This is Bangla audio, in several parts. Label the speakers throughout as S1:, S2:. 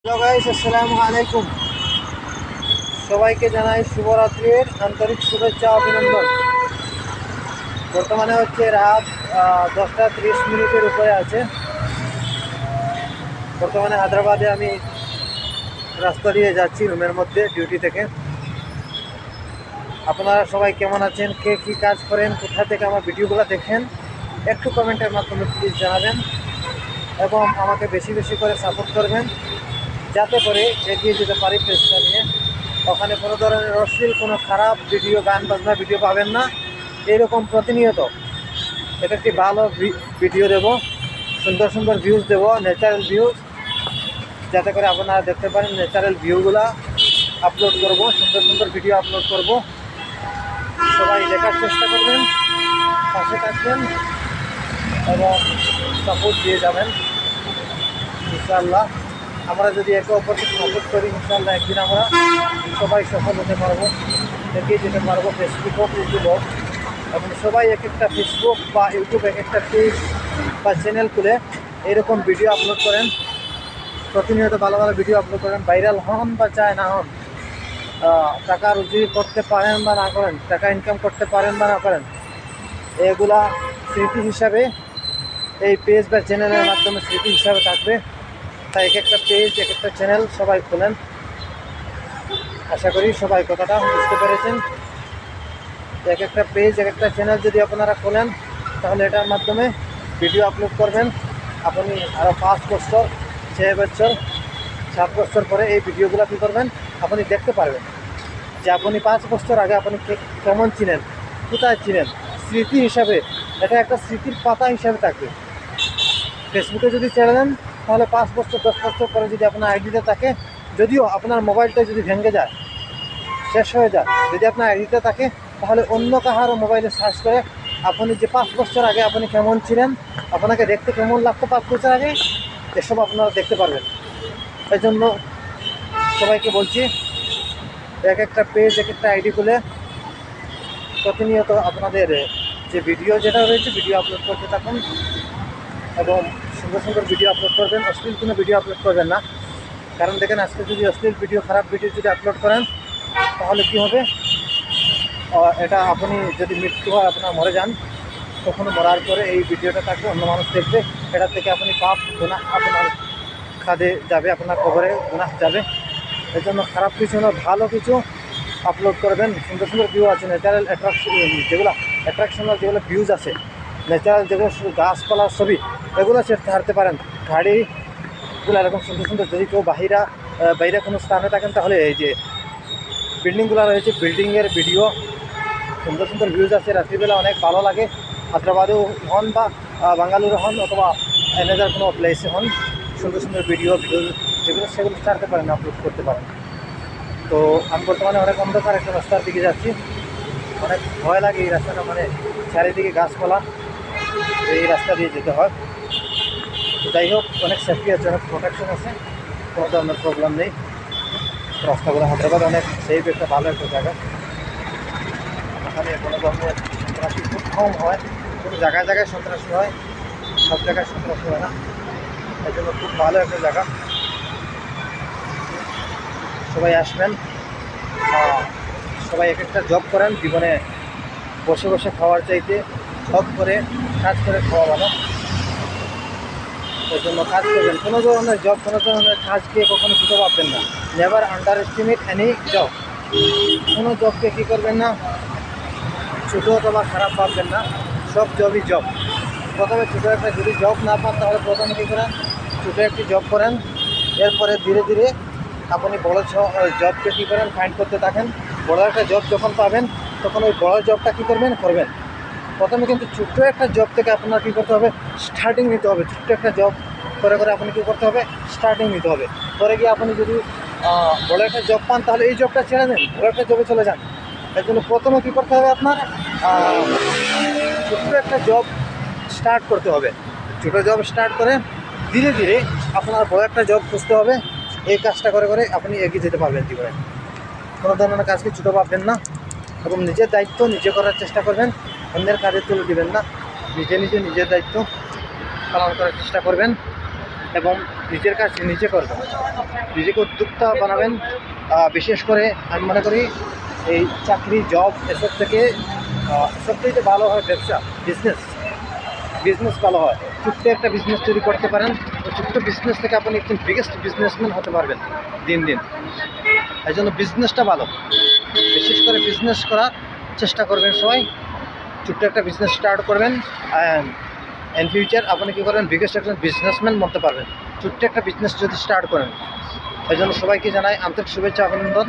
S1: হ্যালো গাইস, আসসালামু আলাইকুম। সবাইকে জানাই শুভরাত্রির আন্তরিক শুভেচ্ছা অভিনন্দন। বর্তমানে হচ্ছে রাত 10টা 30 মিনিটের উপরে আছে। বর্তমানে হায়দ্রাবাদে আমি রাস্তা দিয়ে যাচ্ছি রুমের মধ্যে ডিউটি থেকে। আপনারা সবাই কেমন আছেন, কে কী কাজ করেন, কোথা থেকে আমার ভিডিওগুলো দেখেন, একটু কমেন্টের মাধ্যমে প্লিজ জানাবেন এবং আমাকে বেশি বেশি করে সাপোর্ট করবেন, যাতে করে এগিয়ে যেতে পারি পেজটা নিয়ে। ওখানে কোনো ধরনের অশ্লীল কোনো খারাপ ভিডিও, গান বাজনা ভিডিও পাবেন না। এরকম প্রতিনিয়ত একটি ভালো ভিডিও দেব, সুন্দর সুন্দর ভিউজ দেব, ন্যাচারাল ভিউজ, যাতে করে আপনারা দেখতে পারেন। ন্যাচারাল ভিউগুলো আপলোড করব, সুন্দর সুন্দর ভিডিও আপলোড করব। সবাই দেখার চেষ্টা করবেন, পাশে থাকবেন এবং সাপোর্ট দিয়ে যাবেন ইনশাআল্লাহ। আমরা যদি একে অপরকে সাপোর্ট করি, ইনশাআল্লাহ একদিন আমরা সবাই সফল হতে পারবো, এগিয়ে যেতে পারবো। ফেসবুক হোক, ইউটিউব হোক, এবং সবাই এক একটা ফেসবুক বা ইউটিউব এক একটা পেজ বা চ্যানেল খুলে এরকম ভিডিও আপলোড করেন, প্রতিনিয়ত ভালো ভালো ভিডিও আপলোড করেন। ভাইরাল হন বা চায় না হন, টাকা রুজি করতে পারেন বা না করেন, টাকা ইনকাম করতে পারেন বা না করেন, এগুলা স্মৃতি হিসাবে এই পেজ বা চ্যানেলের মাধ্যমে স্মৃতি হিসাবে থাকবে। তাই এক একটা পেজ, এক একটা চ্যানেল সবাই খোলেন। আশা করি সবাই কথাটা বুঝতে পেরেছেন। এক একটা পেজ, এক একটা চ্যানেল যদি আপনারা খোলেন, তাহলে এটার মাধ্যমে ভিডিও আপলোড করবেন। আপনি আরও 5 বছর, 6 বছর, 7 বছর পরে এই ভিডিওগুলো কী করবেন, আপনি দেখতে পারবেন যে আপনি 5 বছর আগে আপনি কেমন ছিলেন, কোথায় ছিলেন। স্মৃতি হিসাবে এটা একটা স্মৃতির পাতা হিসাবে থাকবে। ফেসবুকে যদি ছেড়ে দেন, তাহলে 5 বছর 10 বছর পরে যদি আপনার আইডিতে থাকে, যদিও আপনার মোবাইলটা যদি ভেঙে যায়, শেষ হয়ে যায়, যদি আপনার আইডিতে থাকে, তাহলে অন্য কাহারও মোবাইলে সার্চ করে আপনি যে 5 বছর আগে আপনি কেমন ছিলেন, আপনাকে দেখতে কেমন লাগতো 5 বছর আগে, এসব আপনারা দেখতে পারবেন। এই জন্য সবাইকে বলছি, এক একটা পেজ, এক একটা আইডি খুলে প্রতিনিয়ত আপনাদের যে ভিডিও যেটা রয়েছে, ভিডিও আপলোড করতে থাকুন এবং সুন্দর সুন্দর ভিডিও আপলোড করবেন। অশ্লীল কোনো ভিডিও আপলোড করবেন না, কারণ দেখেন আজকে যদি অশ্লীল ভিডিও, খারাপ ভিডিও যদি আপলোড করেন, তাহলে কী হবে, এটা আপনি যদি মৃত্যু হয়, আপনার মরে যান, তখন মরার পরে এই ভিডিওটা থাকবে, অন্য মানুষ দেখবে, এটা থেকে আপনি পাপ গুনাহ আপনার খাদে যাবে, আপনার কবরে গুনাহ যাবে। এই জন্য খারাপ কিছু না, ভালো কিছু আপলোড করবেন। সুন্দর সুন্দর ভিউ আছে, ন্যাচারাল যেগুলো অ্যাট্রাকশনাল যেগুলো ভিউজ আছে, ন্যাচারাল যেগুলো গাছপালার ছবি, এগুলো ছাড়তে পারেন। গাড়িগুলো এরকম সুন্দর সুন্দর, যদি কেউ বাইরে কোনো স্থানে থাকেন, তাহলে এই যে বিল্ডিংগুলো রয়েছে, বিল্ডিংয়ের ভিডিও, সুন্দর সুন্দর ভিউজ আছে। রাত্রিবেলা অনেক ভালো লাগে। হায়দ্রাবাদেও হন বা বাঙ্গালুরু হন অথবা অ্যানাদার কোনো প্লেসে হন, সুন্দর সুন্দর ভিডিও যেগুলো সেগুলো ছাড়তে পারেন, আপলোড করতে পারেন। তো আমি বর্তমানে অনেক অন্ধকার একটা রাস্তার দিকে যাচ্ছি, অনেক ভয় লাগে এই রাস্তাটা, মানে চারিদিকে গাছপালা, এই রাস্তা দিয়ে যেতে হয়। যাই হোক, অনেক সেফটি আছে, অনেক প্রোটেকশন আছে, কোনো ধরনের প্রবলেম নেই। রাস্তাগুলো হায়দ্রাবাদ অনেক সেফ, একটা ভালো একটা জায়গা। এখানে কোনো ধরনের সন্ত্রাসী খুব কম হয়, কোনো জায়গায় জায়গায় সন্ত্রাসী হয়, সব জায়গায় সন্ত্রাসী হয় না। এই জন্য খুব ভালো একটা জায়গা। সবাই আসবেন, সবাই এক একটা জব করেন। জীবনে বসে বসে খাওয়ার চাইতে জব করে, কাজ করে খাওয়া ভালো। এই জন্য কাজ করবেন, কোনো ধরনের জব, কোনো ধরনের কাজকে কখনো ছোটো ভাববেন না। Never under estimate any job. কোনো জবকে কী করবেন না, ছোটো অথবা খারাপ ভাববেন না। সব জবই জব। প্রথমে ছোটো একটা যদি জব না পান, তাহলে প্রথমে কী করেন, ছোটো একটি জব করেন। এরপরে ধীরে ধীরে আপনি বড় জবকে কী করেন, ফাইন্ড করতে থাকেন। বড় একটা জব যখন পাবেন, তখন ওই বড় জবটা কী করবেন, প্রথমে কিন্তু ছোট্ট একটা জব থেকে আপনার কী করতে হবে, স্টার্টিং নিতে হবে। ছোট্ট একটা জব করে করে আপনি কী করতে হবে, স্টার্টিং নিতে হবে। পরে গিয়ে আপনি যদি বড় একটা জব পান, তাহলে এই জবটা ছেড়ে দেন, বড় একটা জবে চলে যান। এর জন্য প্রথমে কী করতে হবে, আপনার ছোট্ট একটা জব স্টার্ট করতে হবে। ছোটো জব স্টার্ট করে ধীরে ধীরে আপনার বড় একটা জব খুঁজতে হবে। এই কাজটা করে করে আপনি এগিয়ে যেতে পারবেন জীবনে। কোনো ধরনের কাজকে ছোটো ভাববেন না এবং নিজের দায়িত্ব নিজে করার চেষ্টা করবেন। অন্যের কাজে তুলে দেবেন না, নিজের দায়িত্ব পালন করার চেষ্টা করবেন এবং নিজের কাজ নিজে করবেন, নিজেকে উদ্যোক্তা বানাবেন। বিশেষ করে আমি মনে করি এই চাকরি জব এসব থেকে সবথেকে ভালো হয় ব্যবসা, বিজনেস ভালো হয়। ছোট্ট একটা বিজনেস তৈরি করতে পারেন, ওই ছোট্ট বিজনেস থেকে আপনি একজন বিগেস্ট বিজনেসম্যান হতে পারবেন দিন দিন। এই জন্য বিজনেসটা ভালো, বিশেষ করে বিজনেস করার চেষ্টা করবেন সবাই। ছোট্ট একটা বিজনেস স্টার্ট করবেন, ইন ফিউচার আপনি কী করবেন, বিগেস্ট একজন বিজনেসম্যান বলতে পারবেন ছোট্ট একটা বিজনেস যদি স্টার্ট করেন। এই জন্য সবাইকে জানাই আন্তরিক শুভেচ্ছা অভিনন্দন।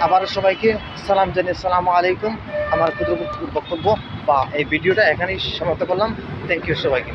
S1: আবারও সবাইকে সালাম জানিয়ে আসসালামু আলাইকুম। আমার ক্ষুদ্র বক্তব্য বা এই ভিডিওটা এখানেই সমাপ্ত করলাম। থ্যাংক ইউ সবাইকে।